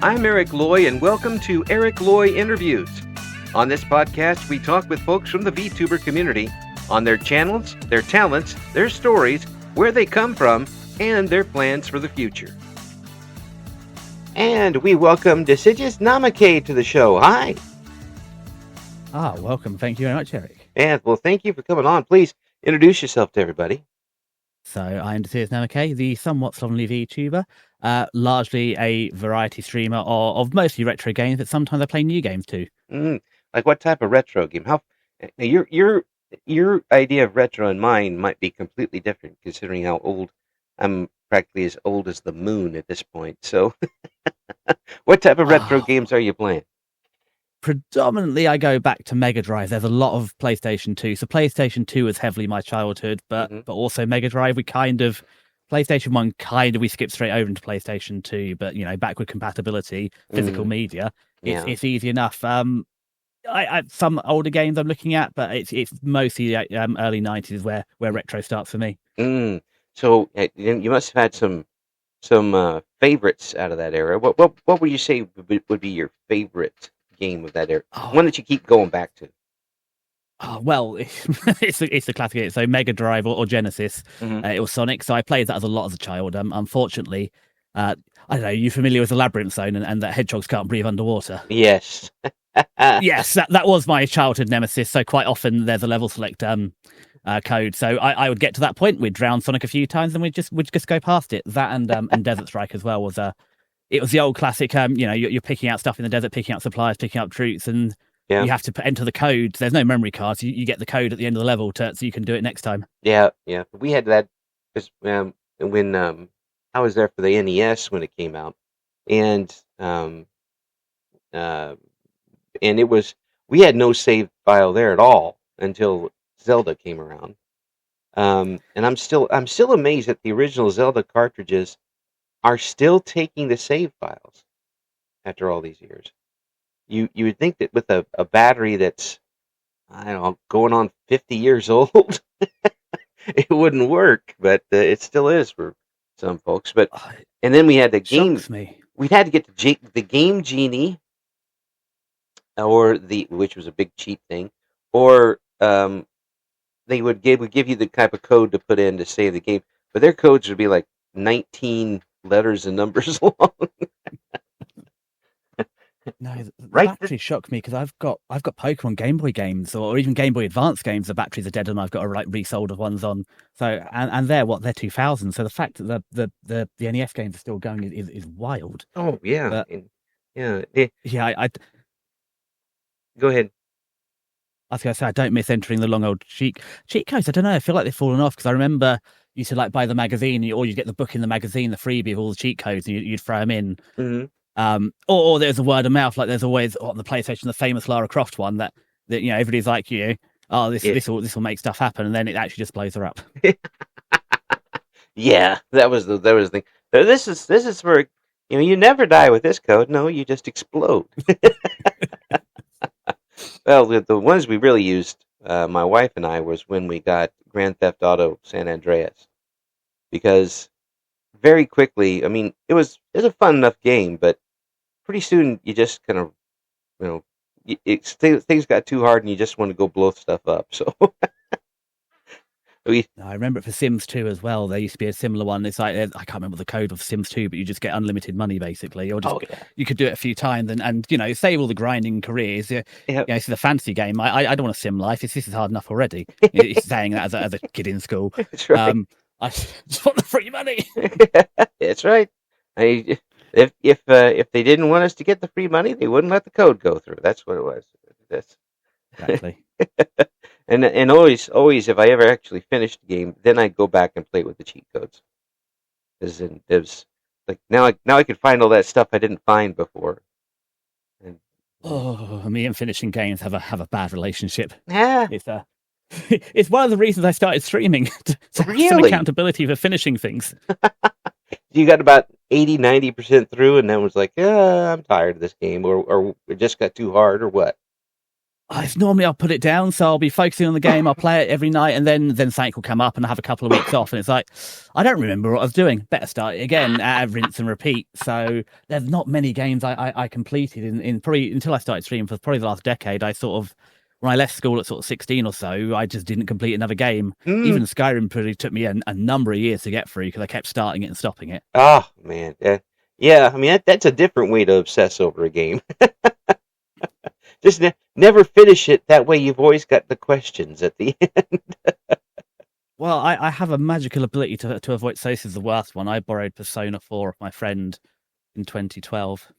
I'm Eric Loy, and welcome to Eric Loy Interviews. On this podcast, we talk with folks from the VTuber community on their channels, their talents, their stories, where they come from, and their plans for the future. And we welcome Desidius Namake to the show. Hi. Welcome. Thank you very much, Eric. And well, thank you for coming on. Please introduce yourself to everybody. So I'm Desidius Namake, the somewhat slovenly VTuber, largely a variety streamer of mostly retro games, but sometimes I play new games too. Like what type of retro game? How your idea of retro and mine might be completely different, considering how old I'm. Practically as old as the moon at this point. So, what type of retro games are you playing? Predominantly, I go back to Mega Drive. There's a lot of PlayStation 2. So PlayStation 2 was heavily my childhood, but also Mega Drive. PlayStation 1 we skipped straight over into PlayStation 2, but backward compatibility, physical media, it's easy enough. I some older games I'm looking at, but it's mostly early 90s where retro starts for me. So you must have had some favorites out of that era. What would you say would be your favorite game of that era? One that you keep going back to. Well, it's the classic. So Mega Drive or Genesis, it was Sonic. So I played that a lot as a child. Unfortunately, I don't know. You're familiar with the Labyrinth Zone and that hedgehogs can't breathe underwater. Yes. Yes, that was my childhood nemesis. So quite often there's a level select code. So I would get to that point. We'd drown Sonic a few times, and we'd just go past it. That and Desert Strike as well was it was the old classic. You're picking out stuff in the desert, picking out supplies, picking up troops, and you have to enter the code. There's no memory cards. You get the code at the end of the level so you can do it next time. Yeah. We had that when I was there for the NES when it came out, and it was we had no save file there at all until Zelda came around. And I'm still amazed that the original Zelda cartridges are still taking the save files after all these years. You would think that with a battery that's, I don't know, going on 50 years old, it wouldn't work, but it still is for some folks. But and then we had the game. We'd had to get the Game Genie, which was a big cheat thing, or they would give you the type of code to put in to save the game, but their codes would be like 19 letters and numbers long. No, the battery shocked me because I've got Pokemon Game Boy games or even Game Boy Advance games. The batteries are dead, and I've got to resolder ones on. So and they're 2000. So the fact that the NES games are still going is wild. Oh yeah, I go ahead. I was going to say, I don't miss entering the long old cheat codes. I don't know. I feel like they've fallen off because I remember you used to buy the magazine, or you'd get the book in the magazine, the freebie of all the cheat codes, and you'd throw them in. Or there's a word of mouth, like there's always on the PlayStation the famous Lara Croft one that everybody's like, this will make stuff happen, and then it actually just blows her up. Yeah, that was the thing. This is for you never die with this code. No, you just explode. Well, the ones we really used, my wife and I, was when we got Grand Theft Auto San Andreas, because very quickly, it was a fun enough game, but pretty soon you just kind of, things got too hard and you just want to go blow stuff up. So I remember it for Sims 2 as well. There used to be a similar one. It's like, I can't remember the code of Sims 2, but you just get unlimited money basically, or you could do it a few times and save all the grinding careers. It's a fantasy game. I don't want a sim life. This is hard enough already. It's saying that as a kid in school. That's right. I just want the free money. That's right. If they didn't want us to get the free money, they wouldn't let the code go through. That's what it was. Exactly. And always, if I ever actually finished the game, then I'd go back and play with the cheat codes. There's like now I can find all that stuff I didn't find before. Me and finishing games have a bad relationship. Yeah. It's one of the reasons I started streaming to have some accountability for finishing things. You got about 80-90% through, and then was like, I'm tired of this game, or it just got too hard, or what? It's normally I'll put it down, so I'll be focusing on the game. I'll play it every night, and then something will come up, and I have a couple of weeks off, and it's like I don't remember what I was doing. Better start it again, rinse and repeat. So there's not many games I completed in probably until I started streaming for probably the last decade. I sort of when I left school at sort of 16 or so, I just didn't complete another game. Even Skyrim probably took me a number of years to get through because I kept starting it and stopping it. Oh man, yeah. I mean that's a different way to obsess over a game. Just never finish it. That way, you've always got the questions at the end. Well, I have a magical ability to avoid. So this is the worst one. I borrowed Persona 4 of my friend in 2012.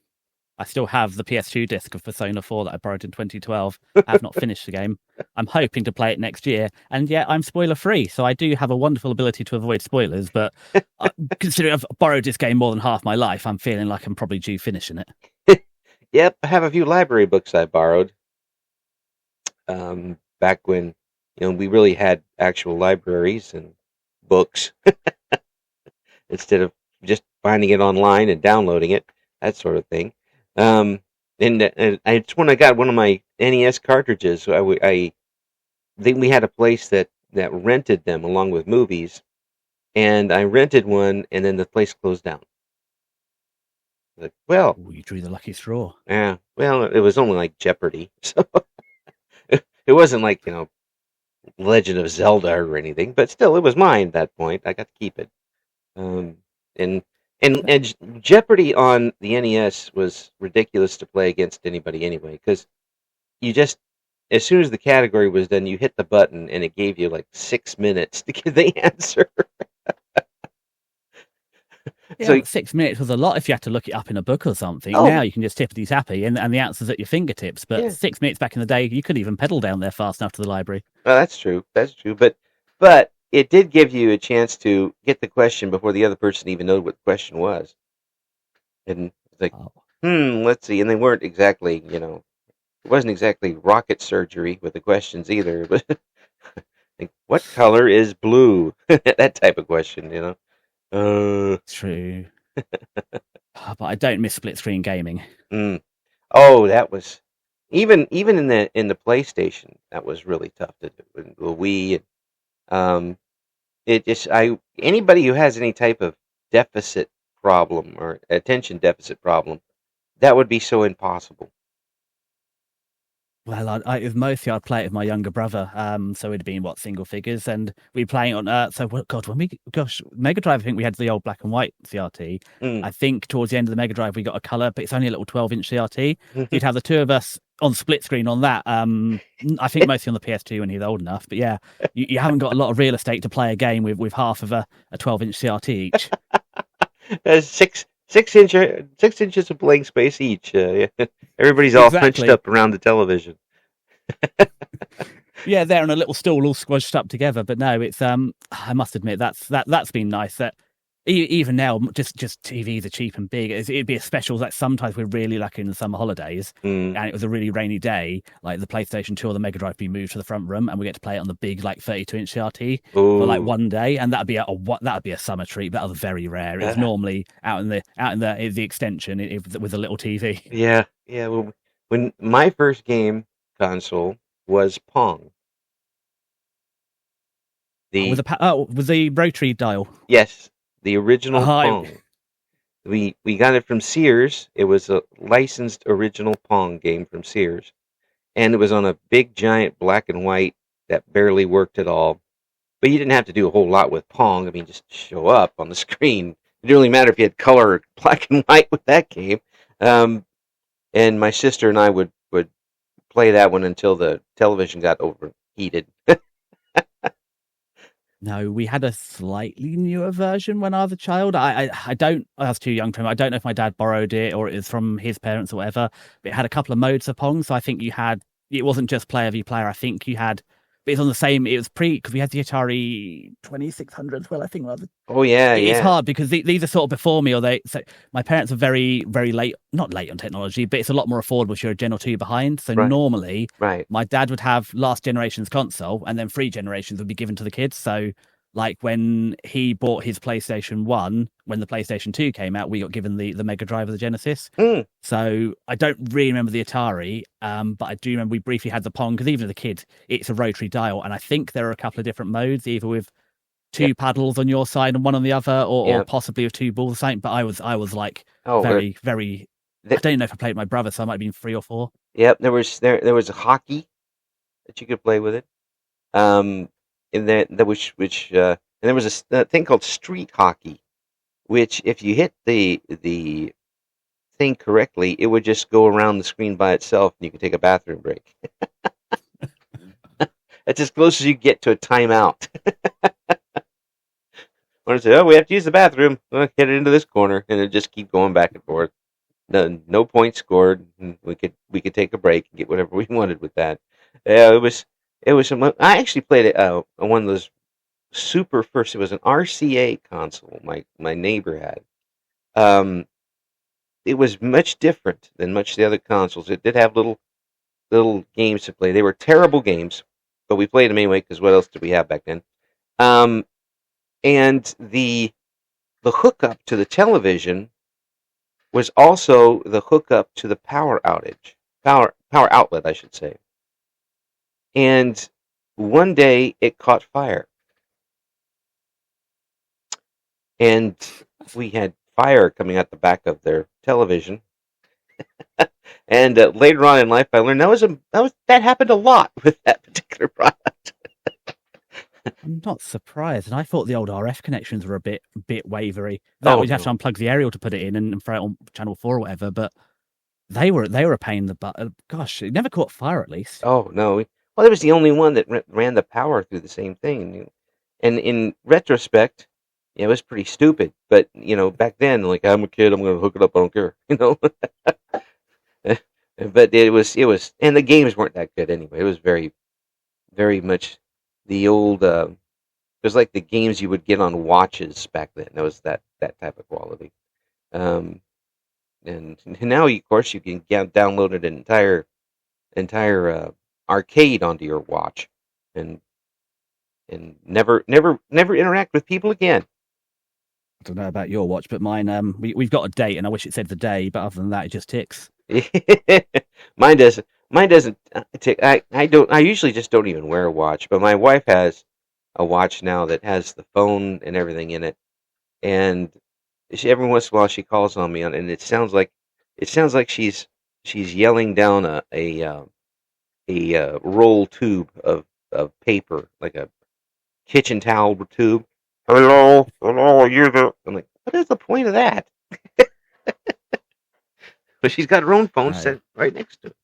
I still have the PS2 disc of Persona 4 that I borrowed in 2012. I have not finished the game. I'm hoping to play it next year, and yet I'm spoiler free, so I do have a wonderful ability to avoid spoilers. But considering I've borrowed this game more than half my life, I'm feeling like I'm probably due finishing it. Yep, I have a few library books I borrowed. Back when we really had actual libraries and books instead of just finding it online and downloading it, that sort of thing. And it's when I got one of my NES cartridges. I think we had a place that rented them along with movies, and I rented one, and then the place closed down. Like, well, you drew the lucky straw. Yeah, well, it was only like Jeopardy, so it wasn't like Legend of Zelda or anything, but still, it was mine at that point. I got to keep it. And Jeopardy on the NES was ridiculous to play against anybody anyway, because you just as soon as the category was done, you hit the button and it gave you like 6 minutes to get the answer. Yeah, So 6 minutes was a lot if you had to look it up in a book or something. Oh. Now you can just tippity tappy and the answer's at your fingertips. But Yeah. 6 minutes back in the day, you couldn't even pedal down there fast enough to the library. Well, that's true. That's true. But it did give you a chance to get the question before the other person even knew what the question was. And it's like, let's see. And they weren't exactly, it wasn't exactly rocket surgery with the questions either. But like, what color is blue? That type of question, True. But I don't miss split screen gaming. Oh, that was even in the PlayStation. That was really tough to do. And the Wii, it just anybody who has any type of deficit problem or attention deficit problem, that would be so impossible. Well, it was mostly I'd play it with my younger brother. So it'd been single figures, and we'd play it on. Mega Drive. I think we had the old black and white CRT. I think towards the end of the Mega Drive we got a color, but it's only a little 12-inch CRT. You'd have the two of us on split screen on that. I think mostly on the PS2 when he's old enough. But yeah, you haven't got a lot of real estate to play a game with half of a 12-inch CRT each. There's 6 inches of blank space each. Everybody's all hunched up around the television. Yeah, they're on a little stool, all squashed up together. But no, it's I must admit that's been nice. That even now, just TVs are cheap and big. It'd be a special. Like sometimes we're really lucky in the summer holidays, and it was a really rainy day. Like the PlayStation 2 or the Mega Drive be moved to the front room, and we get to play it on the big 32-inch CRT for one day, and that'd be a summer treat. But that was very rare. It was normally out in the extension with a little TV. Yeah. Well, when my first game console was Pong. Was the rotary dial? Yes, the original Pong. We got it from Sears. It was a licensed original Pong game from Sears, and it was on a big giant black and white that barely worked at all. But you didn't have to do a whole lot with Pong. I mean, just show up on the screen. It didn't really matter if you had color or black and white with that game. And my sister and I would play that one until the television got overheated. No, we had a slightly newer version when I was a child. I was too young to remember. I don't know if my dad borrowed it or it was from his parents or whatever. But it had a couple of modes of Pong. So I think it wasn't just player v player. I think you had, but it's on the same, it was because we had the Atari 2600 as well, I think. Oh, yeah, It's hard because these are sort of before me, so my parents are very, very late, not late on technology, but it's a lot more affordable if you're a gen or two behind. So normally, my dad would have last generation's console and then 3 generations would be given to the kids. So like when he bought his PlayStation 1, when the PlayStation 2 came out, we got given the Mega Drive of the Genesis. Mm. So I don't really remember the Atari, but I do remember we briefly had the Pong, because even as a kid, it's a rotary dial. And I think there are a couple of different modes, either with two Yep. paddles on your side and one on the other, or Yep. possibly with two balls or something. But I was like Oh, very, very, I th- don't know if I played with my brother, so I might have been 3 or 4. yep. There was a hockey that you could play with it. And then and there was a thing called street hockey, which if you hit the thing correctly, it would just go around the screen by itself, and you could take a bathroom break. That's as close as you get to a timeout. When I say, "Oh, we have to use the bathroom," well, hit it into this corner, and it just keep going back and forth. No points scored. We could take a break and get whatever we wanted with that. Yeah, it was. I actually played it. One of those super first. It was an RCA console. My neighbor had. Um, it was much different than much of the other consoles. It did have little games to play. They were terrible games, but we played them anyway because what else did we have back then? Um, and the hookup to the television was also the hookup to the power outlet, I should say. And one day it caught fire, and we had fire coming out the back of their television. And later on in life, I learned that happened a lot with that particular product. I'm not surprised, and I thought the old RF connections were a bit wavery. That we'd have to unplug the aerial to put it in and throw it on channel 4 or whatever. But they were a pain in the butt. Gosh, it never caught fire at least. Oh no! Well, it was the only one that ran the power through the same thing. And in retrospect, yeah, it was pretty stupid. But back then, like I'm a kid, I'm going to hook it up. I don't care. But it was, and the games weren't that good anyway. It was very, very much the old. It was like the games you would get on watches back then. That was that type of quality. Um, and now, of course, you can download an entire arcade onto your watch, and never interact with people again. I don't know about your watch, but mine, we've got a date, and I wish it said the day, but other than that, it just ticks. Mine doesn't. Mine doesn't tick. I don't. I usually just don't even wear a watch. But my wife has a watch now that has the phone and everything in it, and every once in a while she calls on me and it sounds like she's yelling down a roll tube of paper, like a kitchen towel tube. Hello, you're the. I'm like, what is the point of that? But she's got her own phone set right next to it.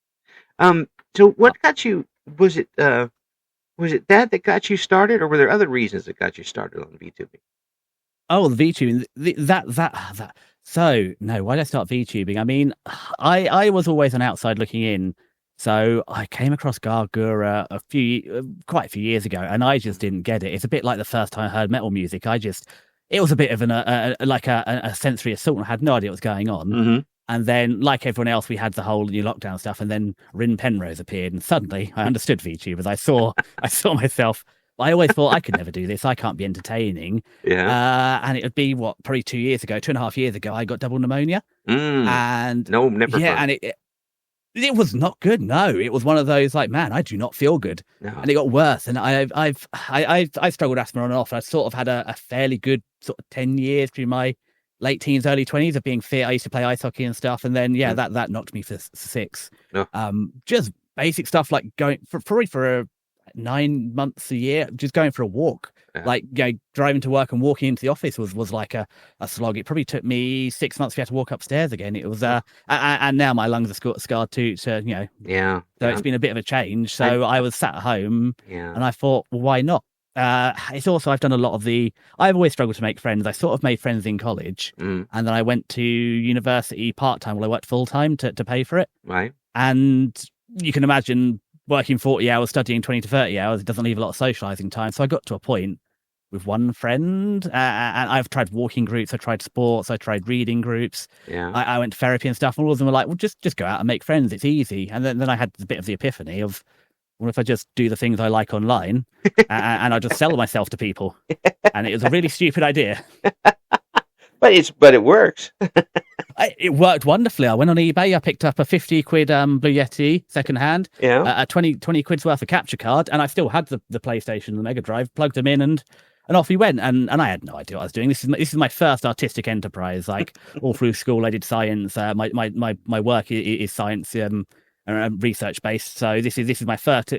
So what got you? Was it that got you started, or were there other reasons that got you started on VTubing? Oh, the VTubing, that. So no, why did I start VTubing? I mean, I was always an outside looking in. So I came across Gargura quite a few years ago, and I just didn't get it. It's a bit like the first time I heard metal music. It was a bit of a sensory assault. I had no idea what was going on. Mm-hmm. And then, like everyone else, we had the whole new lockdown stuff. And then Rin Penrose appeared, and suddenly I understood VTubers. I saw myself. I always thought I could never do this. I can't be entertaining. Yeah. And it would be probably 2.5 years ago, I got double pneumonia. And no, never. Yeah, fun. And it was not good. No, it was one of those like, man, I do not feel good. No. And it got worse. And I struggled with asthma on and off. I sort of had a fairly good sort of 10 years through my late teens, early 20s of being fit. I used to play ice hockey and stuff. And then, that knocked me for 6. No. Just basic stuff like going for 9 months a year, just going for a walk. Yeah. Like driving to work and walking into the office was like a slog. It probably took me 6 months to have to walk upstairs again. It was and now my lungs are scarred too. So yeah. So it's been a bit of a change. So I was sat at home, and I thought, well, why not? It's also I've done a lot of I've always struggled to make friends. I sort of made friends in college, and then I went to university part time while I worked full time to pay for it. Right. And you can imagine, working 40 hours, studying 20 to 30 hours, it doesn't leave a lot of socializing time. So I got to a point with one friend, and I've tried walking groups, I tried sports, I tried reading groups. Yeah. I went to therapy and stuff, and all of them were like, well, just go out and make friends. It's easy. And then I had a bit of the epiphany of, what if I just do the things I like online and I just sell myself to people? And it was a really stupid idea. But it works. It worked wonderfully. I went on eBay. I picked up a 50 quid Blue Yeti secondhand, Yeah. a 20 quid's worth of capture card, and I still had the PlayStation and the Mega Drive, plugged them in, and off we went. And I had no idea what I was doing. This is my first artistic enterprise. Like all through school, I did science. My work is science research based. So this is my first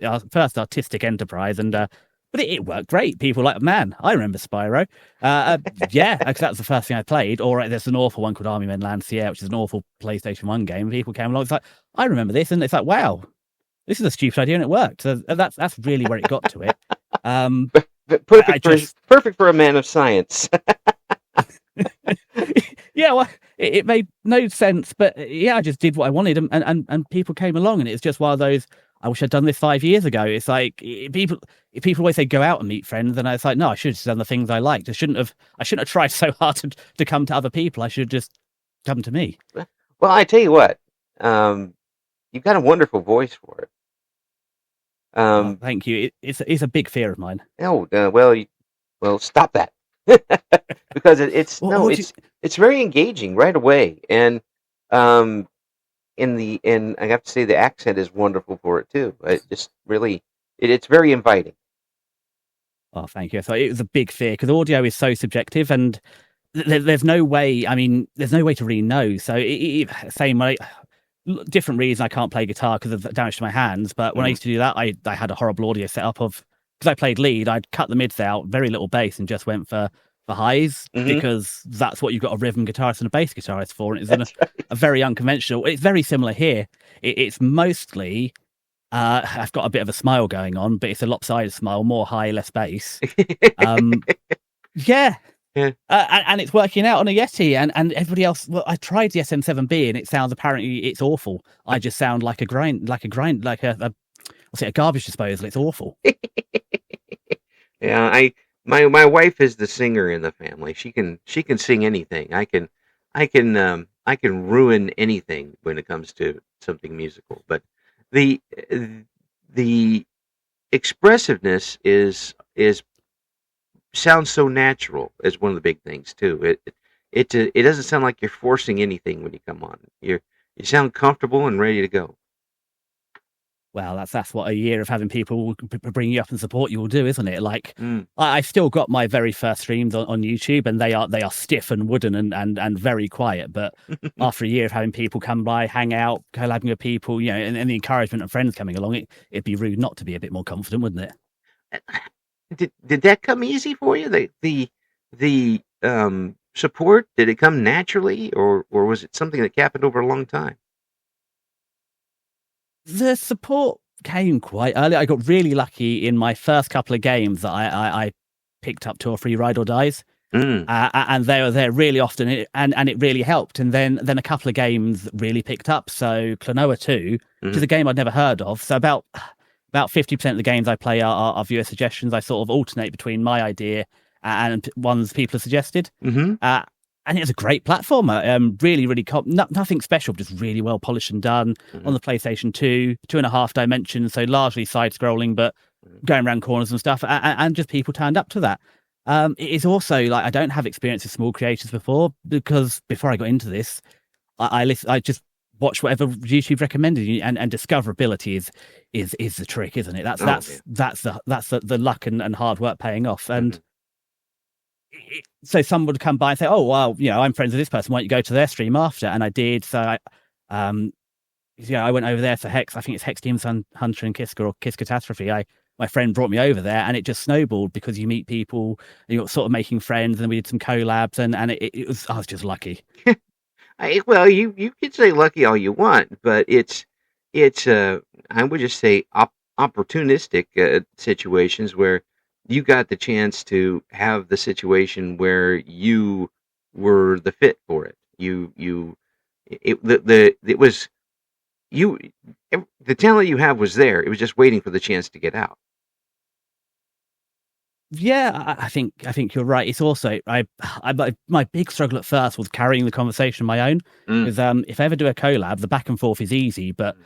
artistic enterprise, and but it worked great. People like, man, I remember Spyro. Yeah, because that was the first thing I played. Or there's an awful one called Army Men Lancier, which is an awful PlayStation 1 game. People came along, it's like, I remember this. And it's like, wow, this is a stupid idea, and it worked. So that's really where it got to it. Perfect for a man of science. Yeah, well, it made no sense. But yeah, I just did what I wanted. And people came along, and it's just one of those, I wish I'd done this 5 years ago. It's like people always say go out and meet friends, and it's like, no, I should have just done the things I liked. I shouldn't have tried so hard to come to other people. I should have just come to me. Well, I tell you what, you've got a wonderful voice for it. Thank you. It's a big fear of mine. Oh, well, stop that. Because it's very engaging right away, and and I have to say the accent is wonderful for it too. It just really, it's very inviting. Oh, thank you. So it was a big fear because audio is so subjective, and there's no way. I mean, there's no way to really know. So same way, different reason I can't play guitar because of the damage to my hands. But when I used to do that, I had a horrible audio setup of, because I played lead, I'd cut the mids out, very little bass, and just went for highs, because that's what you've got a rhythm guitarist and a bass guitarist for. And it's a very unconventional. It's very similar here. It's mostly, I've got a bit of a smile going on, but it's a lopsided smile, more high, less bass. Yeah. And it's working out on a Yeti, and everybody else. Well, I tried the SM7B, and it sounds, apparently it's awful. I just sound like a garbage disposal. It's awful. Yeah, my wife is the singer in the family. She can sing anything. I can ruin anything when it comes to something musical. But the expressiveness is sounds so natural is one of the big things too. It doesn't sound like you're forcing anything when you come on. You sound comfortable and ready to go. Well, that's what a year of having people bring you up and support you will do, isn't it? Like, I've still got my very first streams on YouTube, and they are stiff and wooden and very quiet. But after a year of having people come by, hang out, collabing with people, and the encouragement of friends coming along, it'd be rude not to be a bit more confident, wouldn't it? Did that come easy for you? The support, did it come naturally, or was it something that happened over a long time? The support came quite early. I got really lucky in my first couple of games that I picked up 2 or 3 ride or dies, and they were there really often, and it really helped. And then a couple of games really picked up. So Klonoa 2, which is a game I'd never heard of. So about 50% of the games I play are viewer suggestions. I sort of alternate between my idea and ones people have suggested. And it's a great platformer. Really, really nothing special, just really well polished and done on the PlayStation 2, 2.5 dimensions, so largely side-scrolling, but going around corners and stuff, and just people turned up to that. It is also, like, I don't have experience with small creators before, because before I got into this, I just watched whatever YouTube recommended, and discoverability is the trick, isn't it? That's the luck and hard work paying off. And so someone would come by and say, oh, well, I'm friends with this person, why don't you go to their stream after? And I did. So I went over there for Hex. I think it's Hex Demon Hunter and Kiska, or Kiss Catastrophe. My friend brought me over there, and it just snowballed because you meet people, and you're sort of making friends, and we did some collabs, and I was just lucky. Well, you could say lucky all you want, but it's I would just say opportunistic situations where you got the chance to have the situation where you were the fit for it. The talent you have was there. It was just waiting for the chance to get out. Yeah, I think you're right. It's also my big struggle at first was carrying the conversation on my own, because if I ever do a collab, the back and forth is easy, but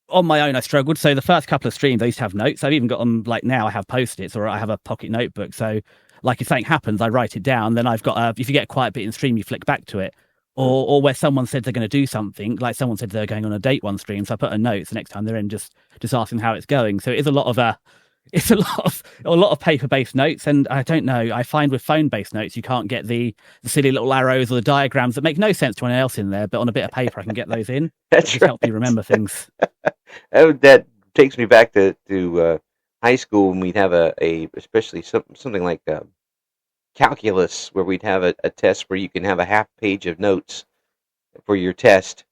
on my own, I struggled. So the first couple of streams, I used to have notes. I've even got them like now. I have post-its or I have a pocket notebook. So like if something happens, I write it down. Then I've got if you get a quiet bit in stream, you flick back to it. Or where someone said they're going to do something, like someone said they're going on a date one stream, so I put a note the next time they're in, just asking how it's going. So it is a lot of it's a lot of paper based notes, and I don't know. I find with phone based notes you can't get the silly little arrows or the diagrams that make no sense to anyone else in there, but on a bit of paper I can get those in. That's Just right. help me remember things. That takes me back to high school when we'd have especially something like calculus, where we'd have a test where you can have a half page of notes for your test,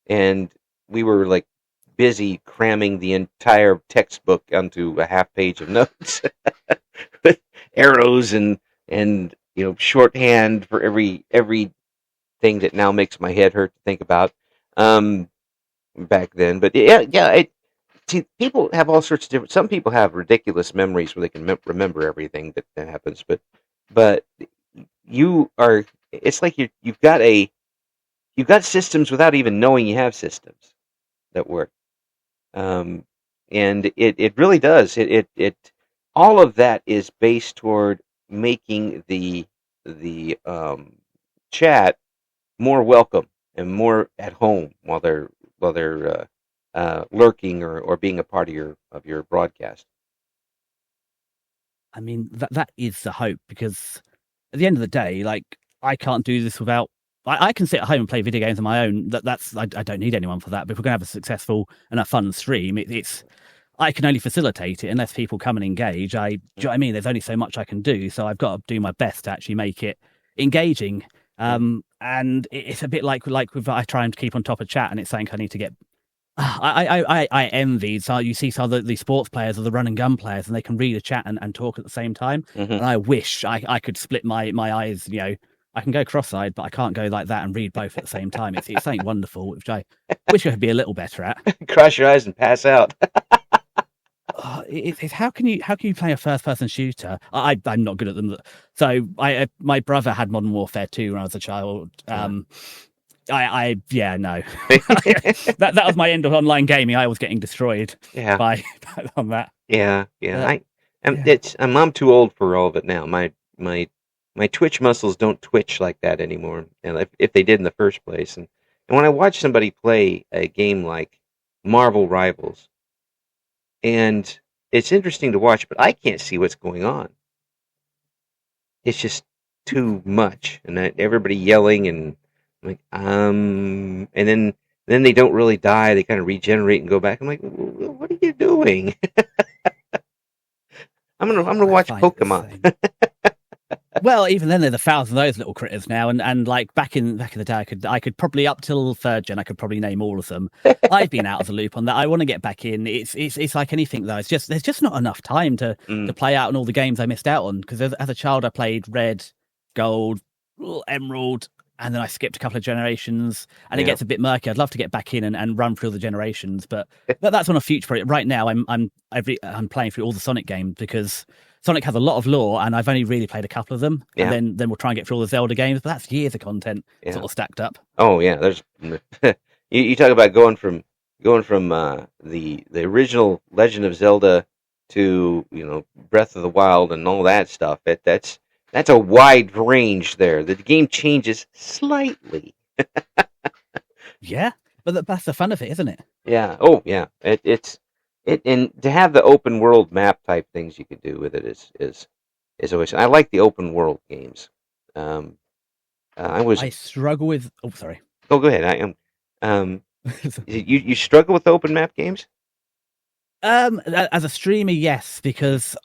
and we were like busy cramming the entire textbook onto a half page of notes with arrows and shorthand for every thing that now makes my head hurt to think about back then. But yeah. See, people have all sorts of different. Some people have ridiculous memories where they can remember everything that happens. But you are. It's like you've got systems without even knowing you have systems that work. And it really does. It all of that is based toward making the chat more welcome and more at home while they're lurking or being a part of your broadcast. I mean, that is the hope, because at the end of the day, like I can't do this without. I can sit at home and play video games on my own. I don't need anyone for that. But if we're going to have a successful and a fun stream, it's I can only facilitate it unless people come and engage. Do you know what I mean? There's only so much I can do, so I've got to do my best to actually make it engaging. And it's a bit like with I try and keep on top of chat, and it's something I need to get. I envy. So you see some of the sports players or the run and gun players, and they can read a chat and talk at the same time. And I wish I could split my eyes. I can go cross-eyed, but I can't go like that and read both at the same time. It's something wonderful, which I wish I could be a little better at. Cross your eyes and pass out. It's how can you play a first-person shooter? I'm not good at them. So my brother had Modern Warfare 2 when I was a child. No. that was my end of online gaming. I was getting destroyed by on that. Yeah. I'm too old for all of it now. My Twitch muscles don't twitch like that anymore, and if they did in the first place. And when I watch somebody play a game like Marvel Rivals, and it's interesting to watch, but I can't see what's going on. It's just too much, and everybody yelling, and I'm like, and then they don't really die. They kind of regenerate and go back. I'm like, what are you doing? I'm gonna watch Pokemon. Well, even then, there's 1,000 of those little critters now, and like back in the day, I could probably up till 3rd gen, I could probably name all of them. I've been out of the loop on that. I want to get back in. It's like anything though. There's just not enough time to play out on all the games I missed out on. Because as a child, I played Red, Gold, Emerald, and then I skipped a couple of generations, and it gets a bit murky. I'd love to get back in and run through the generations, but that's on a future project. Right now, I'm playing through all the Sonic games because Sonic has a lot of lore, and I've only really played a couple of them. Yeah. And then we'll try and get through all the Zelda games, but that's years of content sort of stacked up. Oh yeah, there's you talk about going from the original Legend of Zelda to Breath of the Wild and all that stuff. That's a wide range there. The game changes slightly. Yeah, but that's the fun of it, isn't it? Yeah. Oh yeah. It's and to have the open world map type things you could do with it is always. I like the open world games. I struggle with. Oh, sorry. Oh, go ahead. I am. You struggle with open map games? As a streamer, yes, because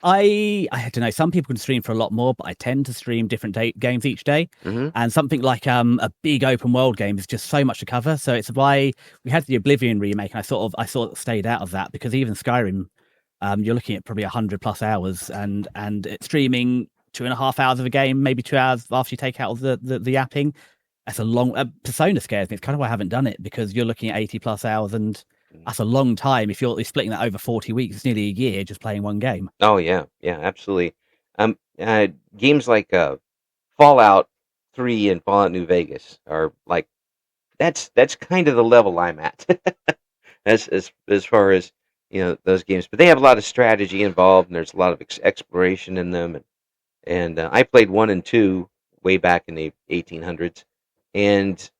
I don't know. Some people can stream for a lot more, but I tend to stream different games each day. And something like a big open world game is just so much to cover. So it's why we had the Oblivion remake, and I sort of stayed out of that, because even Skyrim, you're looking at probably 100+ hours, and streaming 2.5 hours of a game, maybe 2 hours after you take out of the yapping. That's a long. Persona scares me. It's kind of why I haven't done it, because you're looking at 80+ hours, and that's a long time. If you're splitting that over 40 weeks, it's nearly a year just playing one game. Oh yeah, absolutely. Games like Fallout 3 and Fallout New Vegas are like that's kind of the level I'm at. as far as those games. But they have a lot of strategy involved, and there's a lot of exploration in them. And I played 1 and 2 way back in the 1800s, and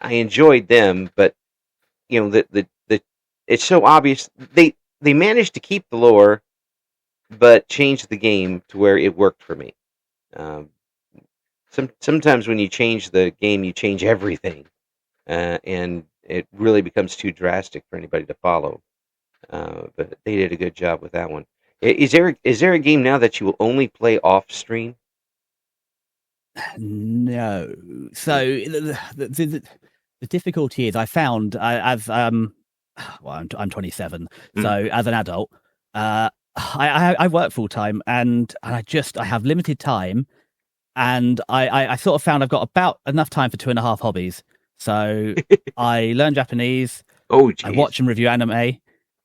I enjoyed them. But the it's so obvious they managed to keep the lore, but changed the game to where it worked for me. Um, sometimes when you change the game, you change everything, and it really becomes too drastic for anybody to follow. But they did a good job with that one. Is there a game now that you will only play off stream? No. So Mm. the difficulty is I found as well, I'm 27, so Mm. as an adult, I work full time, and I have limited time, and I sort of found I've got about enough time for 2.5 hobbies. So I learn Japanese, Oh, I geez. watch and review anime,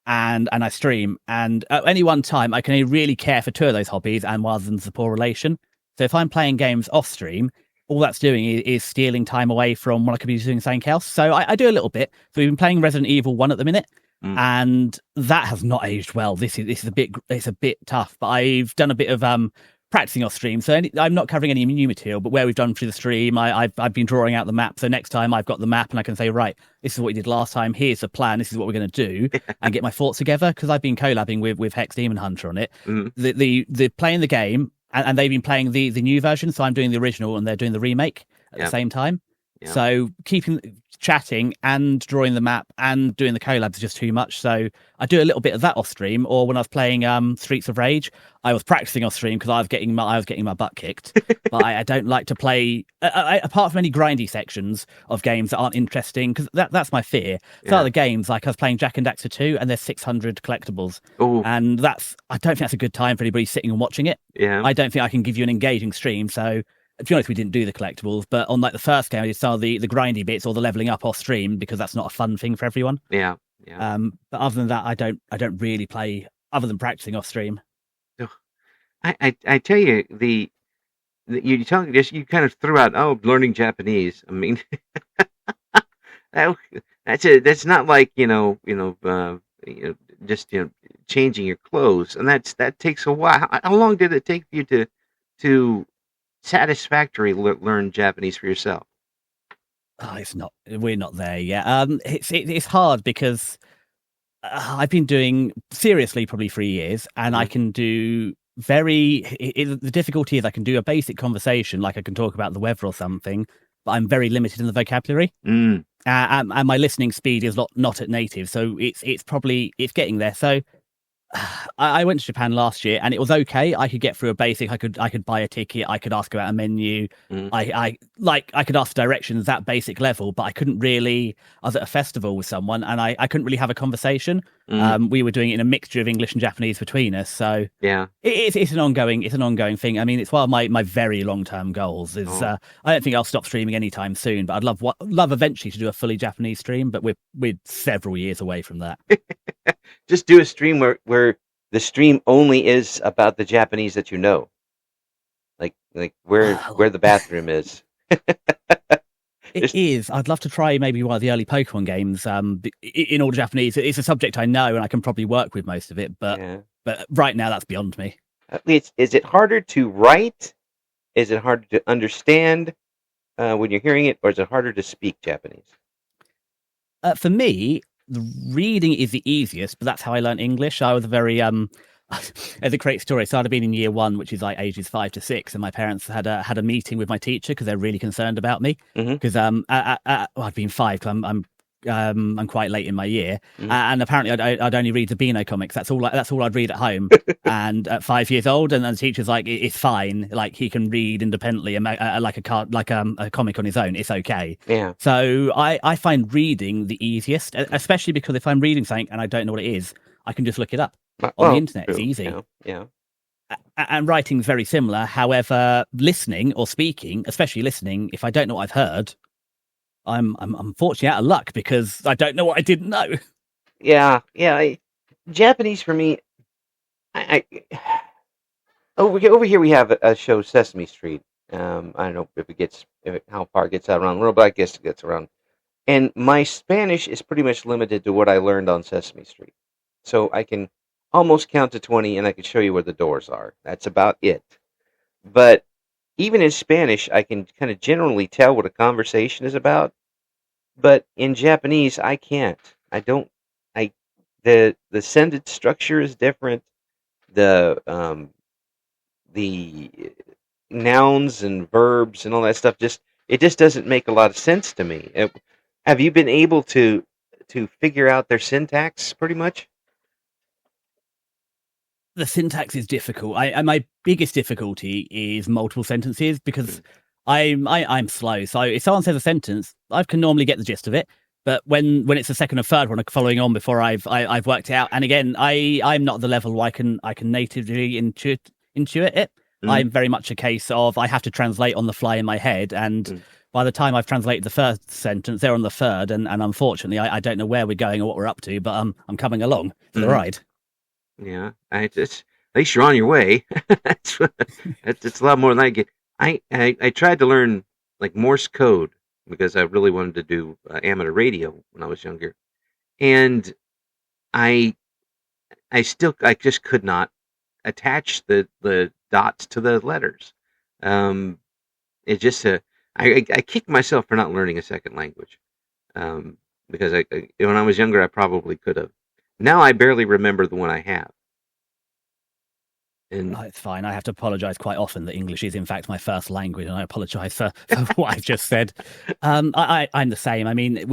and I stream. And at any one time, I can only really care for two of those hobbies, and one of them's a poor relation. So if I'm playing games off stream, all that's doing is stealing time away from what I could be doing something else. So I do a little bit. So we've been playing Resident Evil 1 at the minute, Mm. and that has not aged well. This is a bit tough, but I've done a bit of practicing off stream. So I'm not covering any new material, but where we've done through the stream, I've been drawing out the map. So next time I've got the map and I can say, right, this is what we did last time. Here's the plan. This is what we're going to do, and get my thoughts together, because I've been collabing with Hex Demon Hunter on it. Mm. The playing the game, and they've been playing the new version. So I'm doing the original and they're doing the remake at the same time. Yeah. So chatting and drawing the map and doing the collabs is just too much. So I do a little bit of that off stream. Or when I was playing Streets of Rage, I was practicing off stream because I was getting my butt kicked. But I don't like to play apart from any grindy sections of games that aren't interesting, because that's my fear. Some other games, like I was playing Jack and Daxter 2, and there's 600 collectibles. Oh. And I don't think that's a good time for anybody sitting and watching it. Yeah. I don't think I can give you an engaging stream. So to be honest, we didn't do the collectibles, but on like the first game, I did some of the grindy bits or the leveling up off stream, because that's not a fun thing for everyone. Yeah. But other than that, I don't really play other than practicing off stream. I tell you, you talk just you kind of threw out learning Japanese. I mean, that's not like just changing your clothes, and that takes a while. How long did it take you to satisfactorily learn Japanese for yourself? We're not there yet. It's hard because I've been doing seriously probably 3 years, and I can do the difficulty is I can do a basic conversation, like I can talk about the weather or something, but I'm very limited in the vocabulary. And my listening speed is not at native, so it's getting there. So I went to Japan last year, and it was okay. I could get through a basic. I could buy a ticket. I could ask about a menu. I could ask directions at basic level, but I couldn't really. I was at a festival with someone, and I couldn't really have a conversation. We were doing it in a mixture of English and Japanese between us. So yeah, it's an ongoing thing. I mean, it's one of my very long term goals. I don't think I'll stop streaming anytime soon, but I'd love eventually to do a fully Japanese stream. But we're several years away from that. Just do a stream where the stream only is about the Japanese that you know, like where the bathroom is. It is. I'd love to try maybe one of the early Pokemon games. In all Japanese, it's a subject I know, and I can probably work with most of it. But right now, that's beyond me. Is it harder to write? Is it harder to understand when you're hearing it, or is it harder to speak Japanese? For me, the reading is the easiest, but that's how I learned English. I was very as a great story. So I'd have been in year 1, which is like ages 5 to 6, and my parents had a meeting with my teacher because they're really concerned about me. Because I'd been 5 because I'm quite late in my year, and apparently I'd only read the Beano comics. That's all I'd read at home. And at 5 years old, and the teacher's like, it's fine. Like, he can read independently and like a comic on his own. It's okay. Yeah. So I find reading the easiest, especially because if I'm reading something and I don't know what it is, I can just look it up on the internet. True. It's easy. Yeah. And writing's very similar. However, listening or speaking, especially listening, if I don't know what I've heard, I'm unfortunately out of luck because I don't know what I didn't know. Yeah. Japanese for me, over here we have a show, Sesame Street. I don't know how far it gets out around the world, but I guess it gets around And my Spanish is pretty much limited to what I learned on Sesame Street. So I can almost count to 20 and I can show you where the doors are. That's about it. But even in Spanish, I can kind of generally tell what a conversation is about. But in Japanese, I can't. I don't. I the sentence structure is different. The nouns and verbs and all that stuff just doesn't make a lot of sense to me. Have you been able to figure out their syntax pretty much? The syntax is difficult. My biggest difficulty is multiple sentences because I'm slow. So if someone says a sentence, I can normally get the gist of it. But when it's the second or third one following on before I've worked it out, and again, I'm not at the level where I can natively intuit it. I'm very much a case of I have to translate on the fly in my head, and by the time I've translated the first sentence, they're on the third, and unfortunately, I don't know where we're going or what we're up to, but I'm coming along for the ride. Yeah, at least you're on your way. It's a lot more than I get. I tried to learn like Morse code because I really wanted to do amateur radio when I was younger, and I I just could not attach the dots to the letters. Um, it just I kicked myself for not learning a second language. Because when I was younger, I probably could have. Now I barely remember the one I have. And Oh, it's fine. I have to apologize quite often that English is, in fact, my first language, and I apologize for what I've just said. I'm the same. I mean,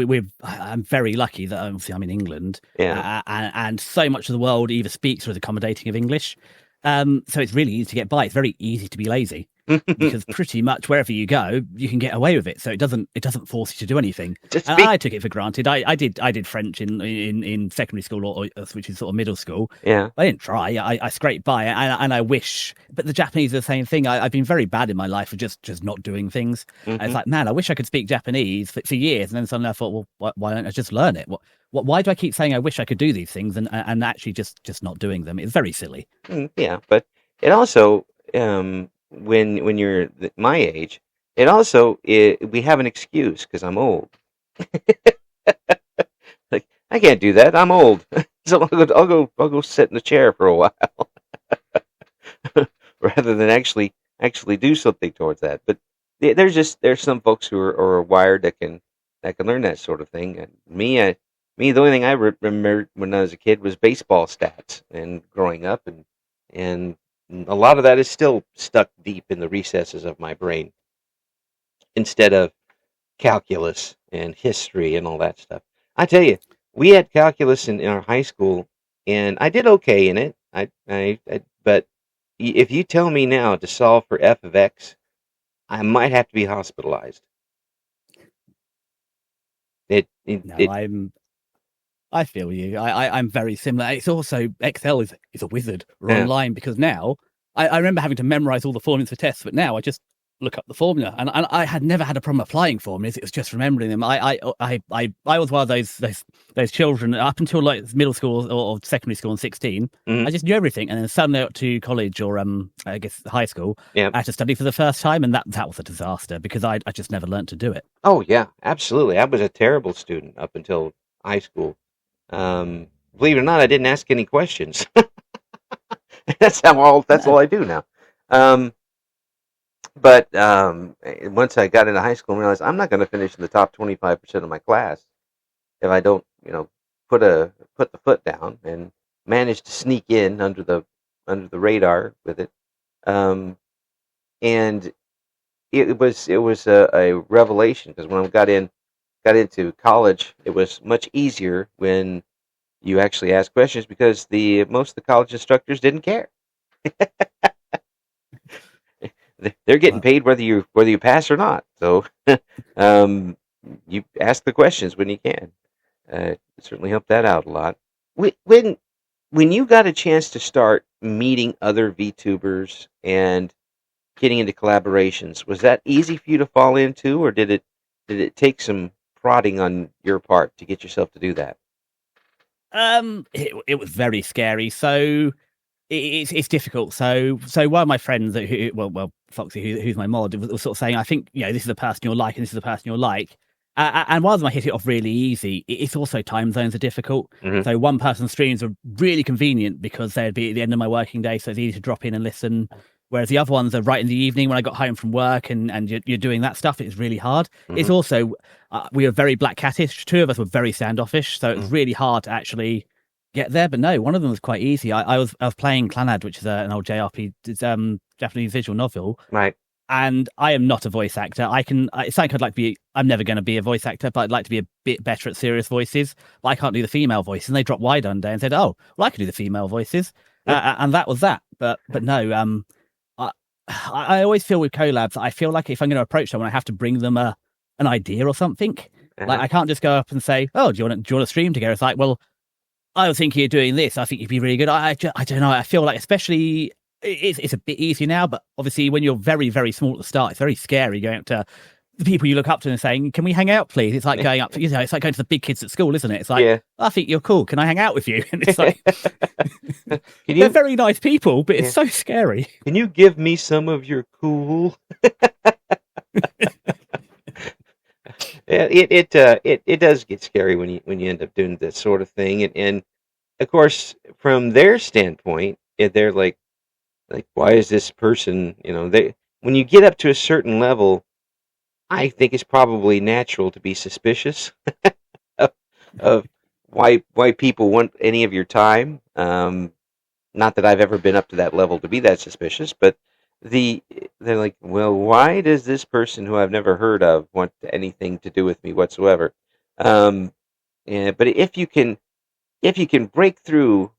I'm very lucky that obviously I'm in England, yeah, and so much of the world either speaks or is accommodating of English. So it's really easy to get by. It's very easy to be lazy because pretty much wherever you go, you can get away with it. So it doesn't force you to do anything. just And speak. I took it for granted. I did French in secondary school or which is sort of middle school. Yeah. I didn't try. I scraped by, and I wish. But the Japanese are the same thing. I've been very bad in my life for just not doing things. And it's like, man, I wish I could speak Japanese for years. And then suddenly I thought, well, why don't I just learn it? Why do I keep saying I wish I could do these things and actually just not doing them? It's very silly. Yeah, but it also when you're my age, we have an excuse because I'm old. Like I can't do that. I'm old, so I'll go sit in the chair for a while rather than actually do something towards that. But there's some folks who are wired that can learn that sort of thing. And me, the only thing I remember when I was a kid was baseball stats and growing up, and a lot of that is still stuck deep in the recesses of my brain instead of calculus and history and all that stuff. I tell you, we had calculus in our high school, and I did okay in it. But if you tell me now to solve for f of x, I might have to be hospitalized. No, It I feel you. I'm very similar. It's also Excel is a wizard or yeah. online because now I remember having to memorize all the formulas for tests, but now I just look up the formula, and I had never had a problem applying formulas. It was just remembering them. I was one of those children up until like middle school or secondary school and 16. I just knew everything, and then suddenly up to college or I guess high school, Yeah. I had to study for the first time, and that was a disaster because I just never learned to do it. Oh yeah, absolutely. I was a terrible student up until high school. Believe it or not, I didn't ask any questions. That's all I do now. Um, but once I got into high school and realized I'm not going to finish in the top 25% of my class if I don't, put the foot down and manage to sneak in under the radar with it. Um, and it was a revelation because when I got into college, it was much easier when you actually ask questions because the most of the college instructors didn't care. They're getting Well, paid whether you pass or not. So um, you ask the questions when you can. It certainly helped that out a lot. When you got a chance to start meeting other VTubers and getting into collaborations, was that easy for you to fall into, or did it take some prodding on your part to get yourself to do that? it was very scary. So it's difficult. So one of my friends, Foxy, who's my mod, was sort of saying, I think this is the person you'll like, and this is the person you'll like. And while I hit it off really easy, it's also time zones are difficult. So one person's streams are really convenient because they'd be at the end of my working day, so it's easy to drop in and listen. Whereas the other ones are right in the evening when I got home from work and you're doing that stuff. It's really hard. It's also, we were very black catish. Two of us were very standoffish. So it was really hard to actually get there. But no, one of them was quite easy. I was playing Clannad, which is an old JRP, Japanese visual novel. Right. And I am not a voice actor. It's like I'd like to be, I'm never going to be a voice actor, but I'd like to be a bit better at serious voices. But I can't do the female voice. And they dropped wide one day and said, oh, well, I can do the female voices. And that was that. But no, I always feel with collabs, I feel like if I'm going to approach someone, I have to bring them an idea or something. Like I can't just go up and say, oh, do you want to stream together? It's like, well, I was thinking of doing this. I think you'd be really good. I don't know. I feel like especially it's a bit easier now, but obviously when you're very, very small at the start, it's very scary going up to the people you look up to and saying, can we hang out, please? It's like going up, it's like going to the big kids at school, isn't it? It's like, I think you're cool. Can I hang out with you? And it's like, they're very nice people, but it's so scary. Can you give me some of your cool? It does get scary when you end up doing this sort of thing, and of course from their standpoint, they're like why is this person? When you get up to a certain level, I think it's probably natural to be suspicious of why people want any of your time. Not that I've ever been up to that level to be that suspicious, but they're like, well, why does this person who I've never heard of want anything to do with me whatsoever? But if you can break through,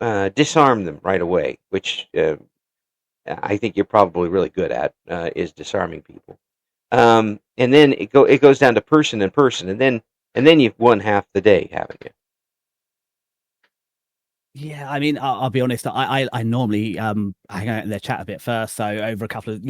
disarm them right away, which I think you're probably really good at, is disarming people. And then it goes down to person and person, and then you've won half the day, haven't you? Yeah, I mean, I'll be honest. I normally hang out in their chat a bit first. So over a couple of,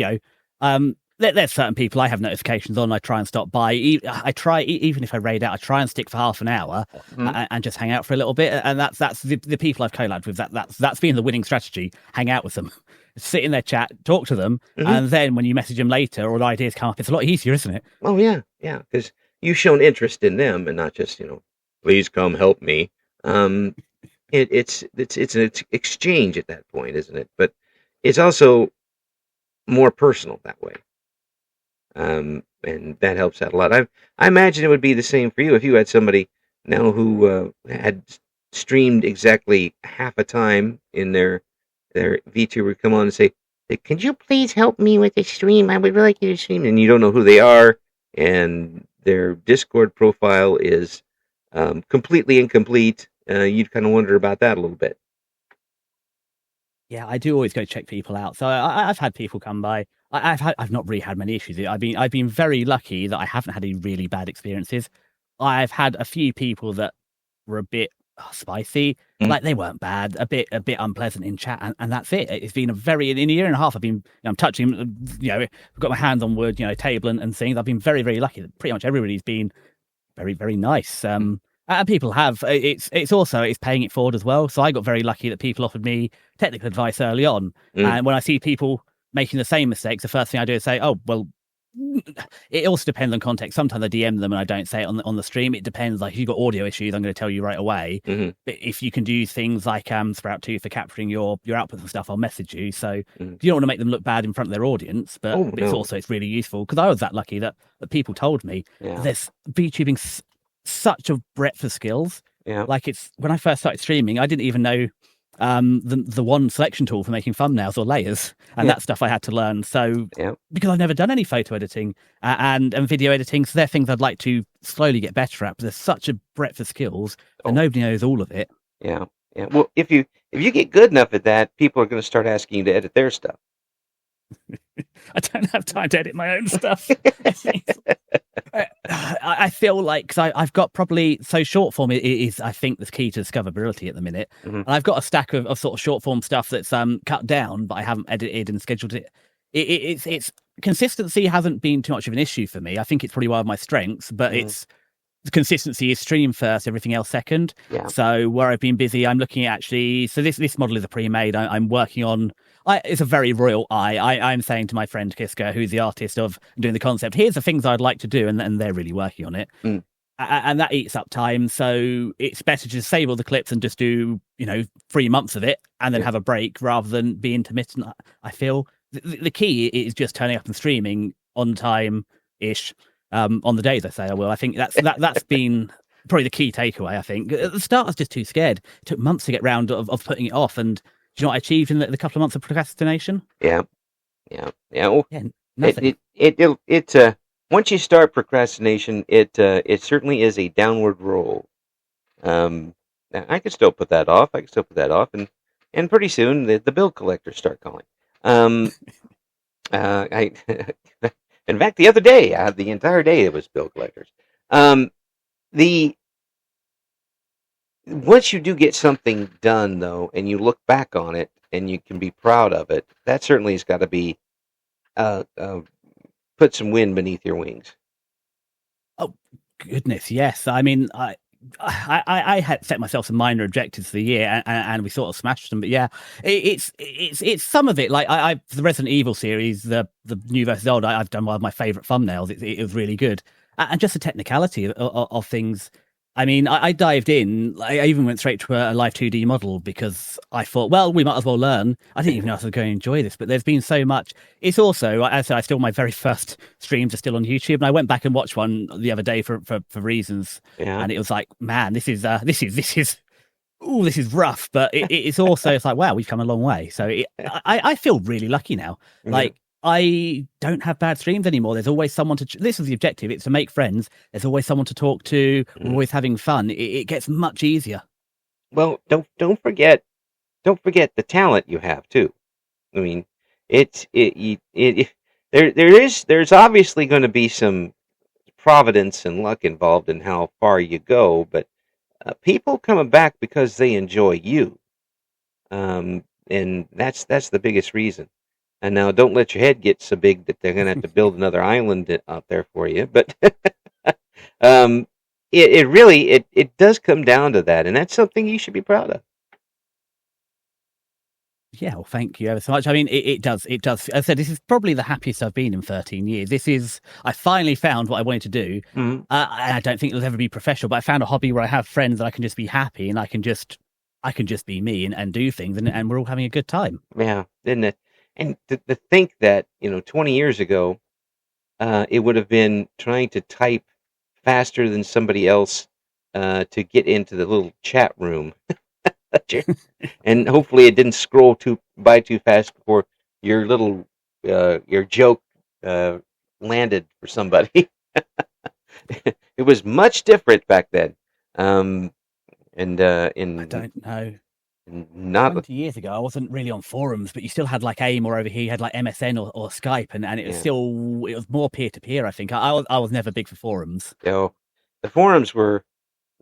there's certain people I have notifications on. I try and stop by. I try, even if I raid out, I try and stick for half an hour and just hang out for a little bit. And that's the people I've collabed with. That's been the winning strategy. Hang out with them, sit in their chat, talk to them, and then when you message them later or the ideas come up, it's a lot easier, isn't it? Oh yeah, because you've shown interest in them and not just please come help me. It's an exchange at that point, isn't it? But it's also more personal that way, and that helps out a lot. I imagine it would be the same for you if you had somebody now who had streamed exactly half a time in their VTuber would come on and say, "Can you please help me with the stream? I would really like you to stream," and you don't know who they are, and their Discord profile is completely incomplete. You'd kind of wonder about that a little bit. Yeah, I do always go check people out. So I've had people come by. I've not really had many issues. I've been very lucky that I haven't had any really bad experiences. I've had a few people that were a bit spicy, like they weren't bad, a bit unpleasant in chat, and that's it. It's been in a year and a half. I'm touching, I've got my hands on wood, table and things. I've been very, very lucky that pretty much everybody's been very, very nice. And people have. It's paying it forward as well. So I got very lucky that people offered me technical advice early on. And when I see people making the same mistakes, the first thing I do is say, oh, well, it also depends on context. Sometimes I DM them and I don't say it on the stream. It depends. Like if you've got audio issues, I'm going to tell you right away. But if you can do things like Sprout 2 for capturing your outputs and stuff, I'll message you. So you don't want to make them look bad in front of their audience, but it's really useful because I was that lucky that people told me there's VTubing such a breadth of skills. Like it's when I first started streaming, I didn't even know the one selection tool for making thumbnails or layers and that stuff I had to learn. So because I've never done any photo editing and video editing, so they're things I'd like to slowly get better at. But there's such a breadth of skills and nobody knows all of it. Yeah. Well, if you get good enough at that, people are going to start asking you to edit their stuff. I don't have time to edit my own stuff. I feel like cause I've got probably short form is I think the key to discoverability at the minute, and I've got a stack of sort of short form stuff that's cut down, but I haven't edited and scheduled it. It's consistency hasn't been too much of an issue for me. I think it's probably one of my strengths, but it's the consistency is stream first, everything else second. So where I've been busy, I'm looking at actually. So this model is a pre-made. I'm working on. it's a very royal eye. I'm saying to my friend Kiska, who's the artist of doing the concept, here's the things I'd like to do, and they're really working on it. Mm. And that eats up time. So it's better to just save all the clips and just do, 3 months of it and then have a break rather than be intermittent. I feel the key is just turning up and streaming on time ish on the days I say I will. I think that's been probably the key takeaway. I think at the start I was just too scared. It took months to get round of putting it off. And do you know what I achieved in the couple of months of procrastination? Yeah. Well, nothing. Once you start procrastination, it certainly is a downward roll. I could still put that off. And pretty soon the bill collectors start calling. I, in fact, the other day, the entire day it was bill collectors. The Once you do get something done though, and you look back on it and you can be proud of it, that certainly has got to be put some wind beneath your wings. Oh goodness, yes. I mean, I had set myself some minor objectives for the year, and we sort of smashed them. But yeah, it's some of it. Like I the Resident Evil series, the new versus old. I've done one of my favorite thumbnails. It was really good, and just the technicality of things. I mean, I dived in. I even went straight to a live 2D model because I thought, well, we might as well learn. I didn't even know I was going to enjoy this, but there's been so much. It's also, as I said, my very first streams are still on YouTube, and I went back and watched one the other day for reasons, and it was like, man, this is rough, but it's also it's like, wow, we've come a long way. So I feel really lucky now. Like I don't have bad streams anymore. There's always someone to. This is the objective. It's to make friends. There's always someone to talk to. We're always having fun. It gets much easier. Well, don't forget the talent you have too. I mean, there's obviously going to be some providence and luck involved in how far you go, but people coming back because they enjoy you, and that's the biggest reason. And now, don't let your head get so big that they're going to have to build another island out there for you. But it really does come down to that, and that's something you should be proud of. Yeah, well, thank you ever so much. I mean, it does. As I said, this is probably the happiest I've been in 13 years. I finally found what I wanted to do. Mm-hmm. And I don't think it'll ever be professional, but I found a hobby where I have friends and I can just be happy and I can just be me and do things and we're all having a good time. Yeah, isn't it? And to think that, 20 years ago, it would have been trying to type faster than somebody else to get into the little chat room. And hopefully it didn't scroll by too fast before your little your joke landed for somebody. It was much different back then. I don't know. Not 20 years ago, I wasn't really on forums, but you still had like AIM, or over here you had like MSN or Skype, and it was it was more peer to peer. I think I was never big for forums. The forums were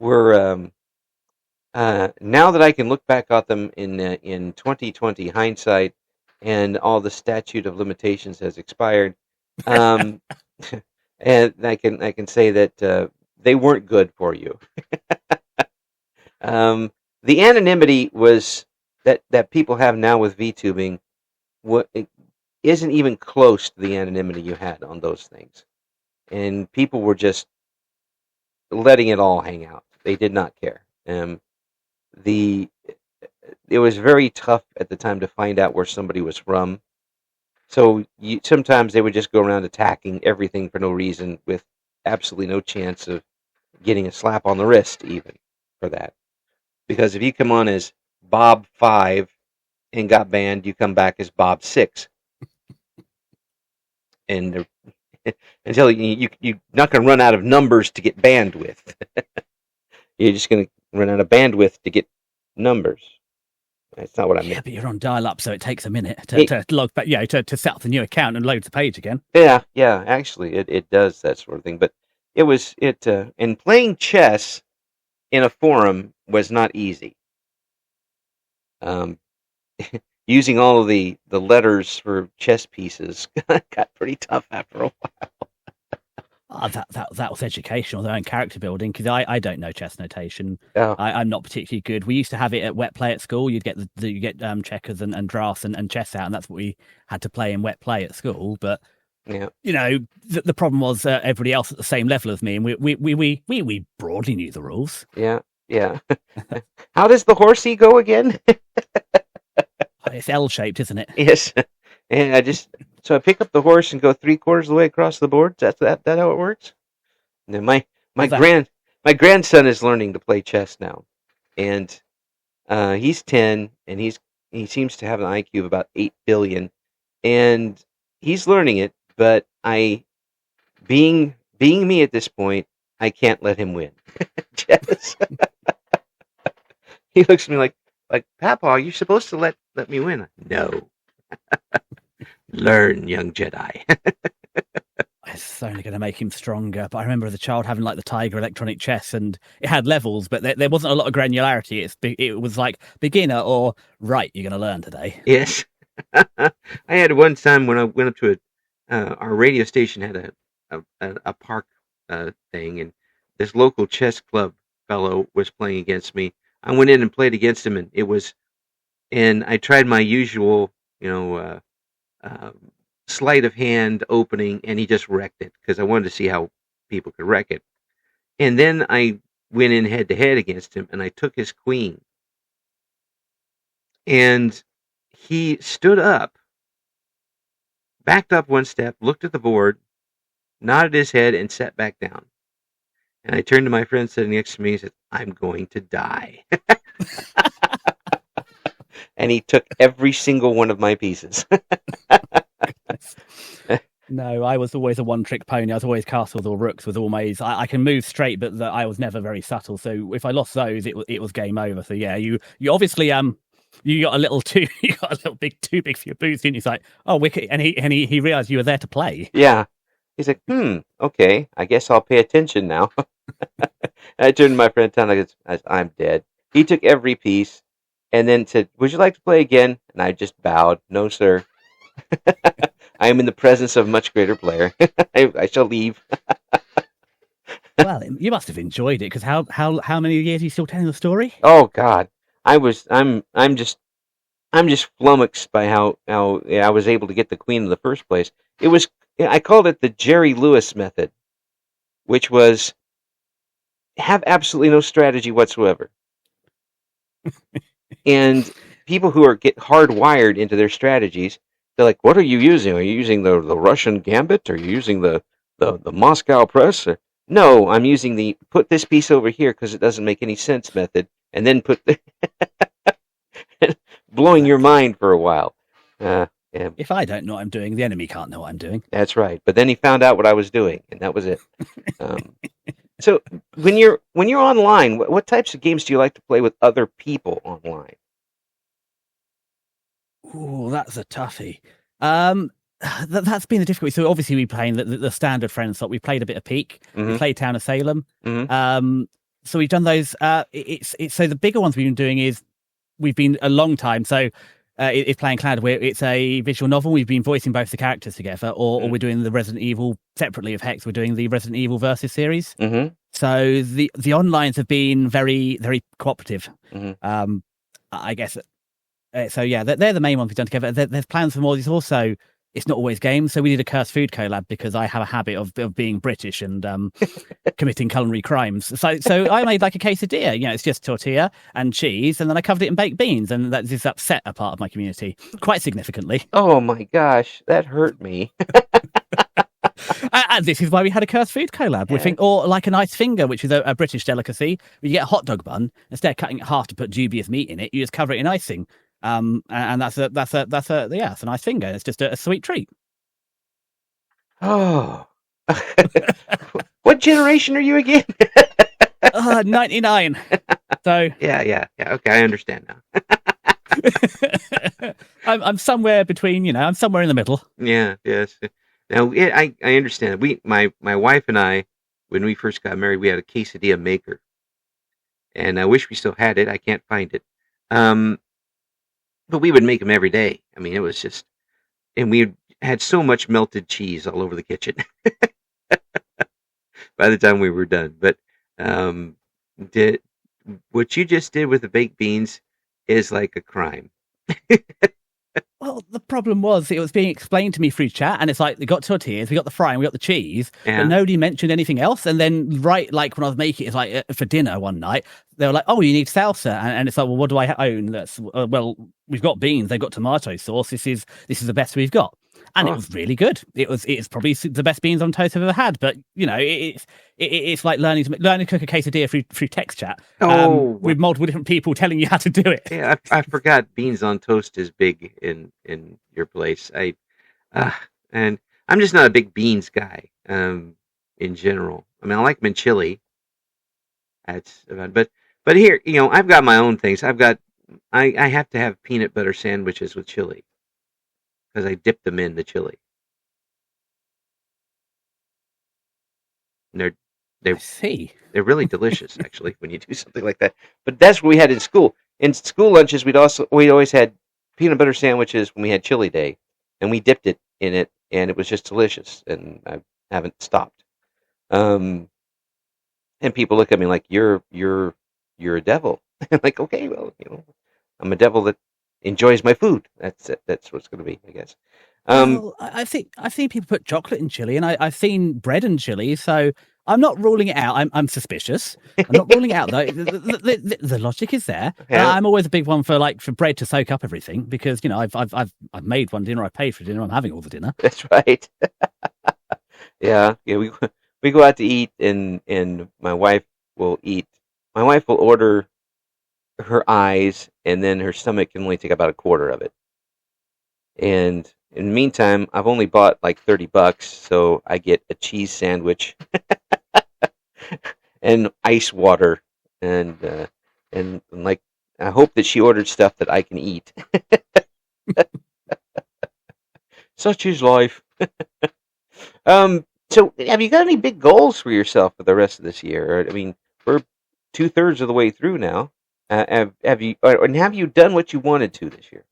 now that I can look back at them in 2020 hindsight, and all the statute of limitations has expired, and I can say that they weren't good for you. The anonymity was that people have now with VTubing, it isn't even close to the anonymity you had on those things, and people were just letting it all hang out. They did not care. It was very tough at the time to find out where somebody was from. So sometimes they would just go around attacking everything for no reason, with absolutely no chance of getting a slap on the wrist, even for that. Because if you come on as Bob 5 and got banned, you come back as Bob 6. And until you're not going to run out of numbers to get banned with. You're just going to run out of bandwidth to get numbers. That's not what I meant. Yeah, but you're on dial-up, so it takes a minute to log back. Yeah, to set up the new account and load the page again. Yeah. Actually, it does that sort of thing. But and playing chess in a forum was not easy. Using all of the letters for chess pieces got pretty tough after a while. That was educational, their own character building, because I don't know chess notation. Oh, I'm not particularly good. We used to have it at wet play at school. You'd get you get checkers and drafts and chess out, and that's what we had to play in wet play at school. But yeah, the problem was everybody else at the same level as me, and we broadly knew the rules. yeah, yeah. How does the horsey go again? It's L-shaped, isn't it? Yes. And I pick up the horse and go 3/4 of the way across the board. That how it works? And then my grandson is learning to play chess now, and he's 10, and he seems to have an IQ of about 8 billion, and he's learning it. But being me at this point, I can't let him win. Chess. He looks at me like Papa, you're supposed to let me win. No. Learn, young Jedi. It's only going to make him stronger. But I remember as a child having like the Tiger electronic chess, and it had levels, but there wasn't a lot of granularity. It was like beginner or right. You're going to learn today. Yes. I had one time when I went up to our radio station had a park thing, and this local chess club fellow was playing against me. I went in and played against him, and I tried my usual, sleight of hand opening, and he just wrecked it because I wanted to see how people could wreck it. And then I went in head to head against him, and I took his queen. And he stood up, backed up one step, looked at the board, nodded his head, and sat back down. And I turned to my friend sitting next to me and said, I'm going to die. And he took every single one of my pieces. No, I was always a one-trick pony. I was always castles or rooks with all my. I can move straight, but I was never very subtle. So if I lost those, it was game over. So yeah, you obviously you got a little too too big for your boots, didn't you? It's like, oh, wicked, and he realized you were there to play. Yeah, he's like, okay, I guess I'll pay attention now. I turned to my friend Tom, like, I'm dead. He took every piece, and then said, "Would you like to play again?" And I just bowed, "No, sir. I am in the presence of a much greater player. I shall leave." Well, you must have enjoyed it, because how many years are you still telling the story? Oh God, I'm just flummoxed by how I was able to get the queen in the first place. I called it the Jerry Lewis method, which was have absolutely no strategy whatsoever. And people who get hardwired into their strategies, they're like, "What are you using? Are you using the Russian gambit? Are you using the Moscow press?" No, I'm using the put this piece over here because it doesn't make any sense method, and then put the blowing your mind for a while. Yeah. If I don't know what I'm doing, the enemy can't know what I'm doing. That's right. But then he found out what I was doing, and that was it. So when you're online, what types of games do you like to play with other people online? Oh, that's a toughie. That's been the difficulty. So obviously we playing the standard friends slot. We played a bit of Peak. Mm-hmm. We played Town of Salem. Mm-hmm. So we've done those. It's so the bigger ones we've been doing is we've been a long time. So it's playing Cloud, where it's a visual novel. We've been voicing both the characters together, or we're doing the Resident Evil separately of Hex. We're doing the Resident Evil Versus series. Mm-hmm. So the onlines have been very, very cooperative. Mm-hmm. I guess. So yeah, they're the main ones we've done together. There's plans for more. There's also, it's not always games. So we did a cursed food collab because I have a habit of being British and committing culinary crimes. So I made like a quesadilla. It's just tortilla and cheese, and then I covered it in baked beans, and that just upset a part of my community quite significantly. Oh my gosh, that hurt me. And this is why we had a cursed food collab. Yeah. Or like a nice finger, which is a British delicacy. You get a hot dog bun, instead of cutting it in half to put dubious meat in it, you just cover it in icing. And that's a it's a nice finger. It's just a sweet treat. Oh, what generation are you again? 99. So yeah. Okay, I understand now. I'm somewhere between. I'm somewhere in the middle. Yeah. Yes. Now I understand. My wife and I, when we first got married, we had a quesadilla maker, and I wish we still had it. I can't find it. But we would make them every day. I mean, it was just, and we had so much melted cheese all over the kitchen. by the time we were done. But um, did what you just did with the baked beans is like a crime. Well, the problem was it was being explained to me through chat, and it's like we got tortillas, we got the fry, and we got the cheese, but Yeah. nobody mentioned anything else. And then, right, like when I was making it, it's like for dinner one night, they were like, "Oh, you need salsa," and it's like, "Well, what do I own?" That's well, we've got beans, they've got tomato sauce. This is the best we've got, and it Oh, was really good. It's probably the best beans on toast I've ever had. But you know, it's like learning to cook a quesadilla through text chat, oh, with multiple different people telling you how to do it. yeah. I forgot beans on toast is big in your place. Uh, and I'm just not a big beans guy. In general. I mean, I like them in chili. That's about, but here, I've got my own things. I have to have peanut butter sandwiches with chili because I dip them in the chili. And I they're see. they're really delicious actually when you do something like that. But that's what we had in school. In school lunches, we always had peanut butter sandwiches when we had chili day, and we dipped it in it, and it was just delicious. And I haven't stopped. Um, and people look at me like you're a devil. I'm like, okay, well, I'm a devil that enjoys my food. That's it. That's what it's going to be, I guess. Um, Well, I think I've seen people put chocolate in chili, and I've seen bread in chili. So I'm not ruling it out. I'm suspicious. I'm not ruling it out though. The logic is there. yeah, I'm always a big one for bread to soak up everything because I've made one dinner. I paid for dinner. I'm having all the dinner. that's right. Yeah. We go out to eat, and my wife will eat. My wife will order her eyes, and then her stomach can only take about a quarter of it. And in the meantime, I've only bought like $30, so I get a cheese sandwich and ice water, and like I hope that she ordered stuff that I can eat. Such is life. So have you got any big goals for yourself for the rest of this year? I mean, we're 2/3 of the way through now. Have you done what you wanted to this year?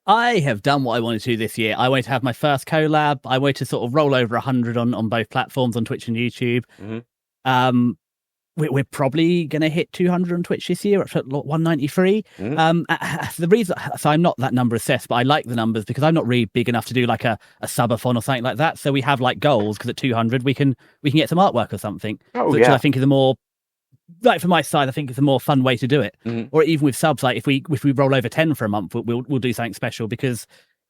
I have done what I wanted to this year. I wanted to have my first collab. I wanted to sort of roll over 100 on both platforms, on Twitch and YouTube. Mm-hmm. Um, we're probably going to hit 200 on Twitch this year at 193. Mm-hmm. The reason, so I'm not that number assessed, but I like the numbers because I'm not really big enough to do like a subathon or something like that. So we have like goals because at 200 we can get some artwork or something, Oh which yeah. I think is a more, like for my side, I think it's a more fun way to do it. Mm-hmm. Or even with subs, like if we roll over 10 for a month, we'll do something special because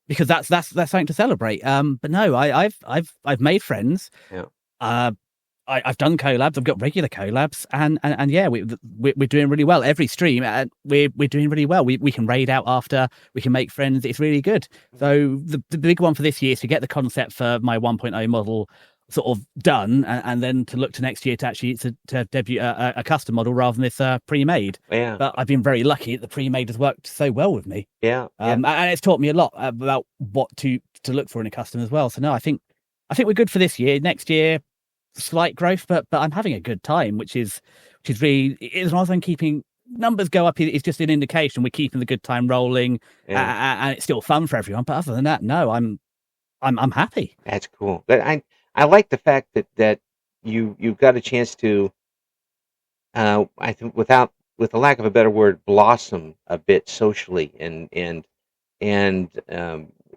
that's something to celebrate. But no, I've made friends. Yeah. I've done collabs. I've got regular collabs, and yeah, we're doing really well. Every stream, we're doing really well. We can raid out after. We can make friends. It's really good. So the big one for this year is to get the concept for my 1.0 model sort of done, and then to look to next year to actually to debut a custom model rather than this pre-made. Yeah. But I've been very lucky that the pre-made has worked so well with me. Yeah. And it's taught me a lot about what to look for in a custom as well. So no, I think we're good for this year. Next year, slight growth, but I'm having a good time, which is really, as long as I'm keeping numbers go up, it's just an indication we're keeping the good time rolling, and it's still fun for everyone. But other than that, no, I'm happy. That's cool. I like the fact that you got a chance to, I think, with the lack of a better word, blossom a bit socially and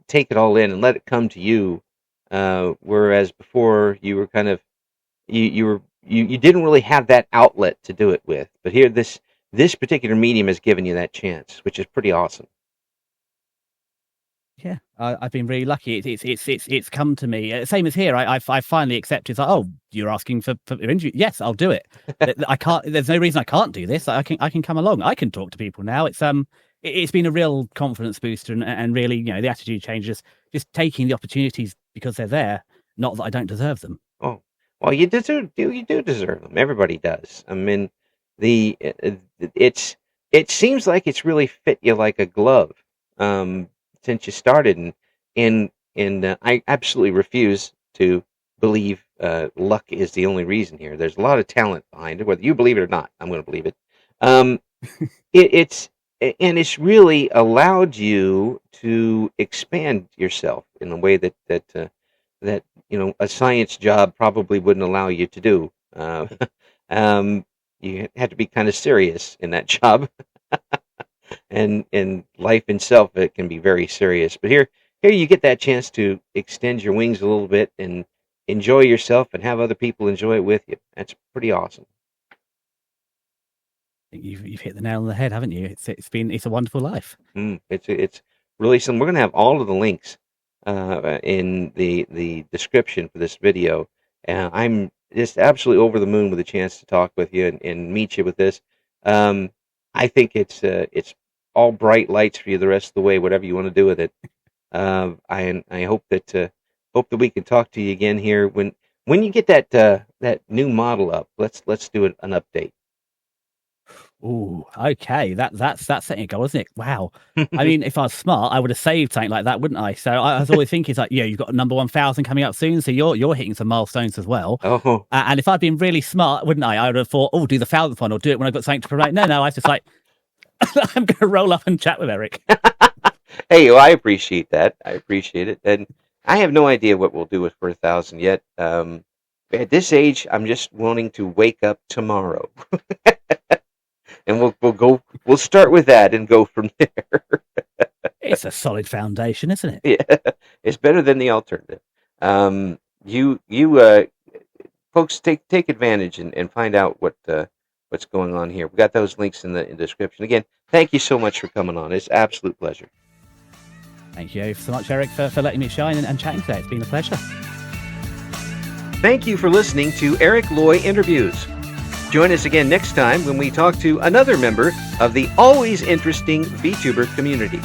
take it all in and let it come to you. Whereas before you were kind of you didn't really have that outlet to do it with. But here, this particular medium has given you that chance, which is pretty awesome. Yeah, I've been really lucky. It's come to me. Same as here. I finally accepted. Like, oh, you're asking for injury? Yes, I'll do it. I can't. There's no reason I can't do this. I can come along. I can talk to people now. It's been a real confidence booster and really, the attitude changes. Just taking the opportunities because they're there. Not that I don't deserve them. Oh, well, you do deserve them. Everybody does. I mean, it seems like it's really fit you like a glove. Since you started, and I absolutely refuse to believe luck is the only reason here. There's a lot of talent behind it, whether you believe it or not. I'm going to believe it. It's really allowed you to expand yourself in a way that that a science job probably wouldn't allow you to do. You have to be kind of serious in that job, and in life itself, it can be very serious. But here you get that chance to extend your wings a little bit and enjoy yourself and have other people enjoy it with you. That's pretty awesome. You've hit the nail on the head, haven't you? It's a wonderful life. It's really something. We're going to have all of the links in the description for this video. I'm just absolutely over the moon with a chance to talk with you and meet you with this. I think it's all bright lights for you the rest of the way, whatever you want to do with it. I hope that we can talk to you again here when you get that new model up. Let's do an update. Ooh, okay. That's setting a goal, isn't it? Wow. I mean, if I was smart, I would have saved something like that, wouldn't I? So I was always thinking, it's like, you've got number 1,000 coming up soon, so you're hitting some milestones as well. Oh. And if I'd been really smart, wouldn't I? I would have thought, do the 1,000th one, or do it when I've got something to promote. No, I was just like, I'm going to roll up and chat with Eric. Hey, well, I appreciate that. I appreciate it, and I have no idea what we'll do with for 1,000 yet. At this age, I'm just wanting to wake up tomorrow. And we'll start with that and go from there. It's a solid foundation, isn't it? Yeah, it's better than the alternative. You folks take advantage and find out what's going on here. We got those links in the description. Again, thank you so much for coming on. It's an absolute pleasure. Thank you so much, Eric, for letting me shine and chatting today. It's been a pleasure. Thank you for listening to Eric Loy Interviews. Join us again next time when we talk to another member of the always interesting VTuber community.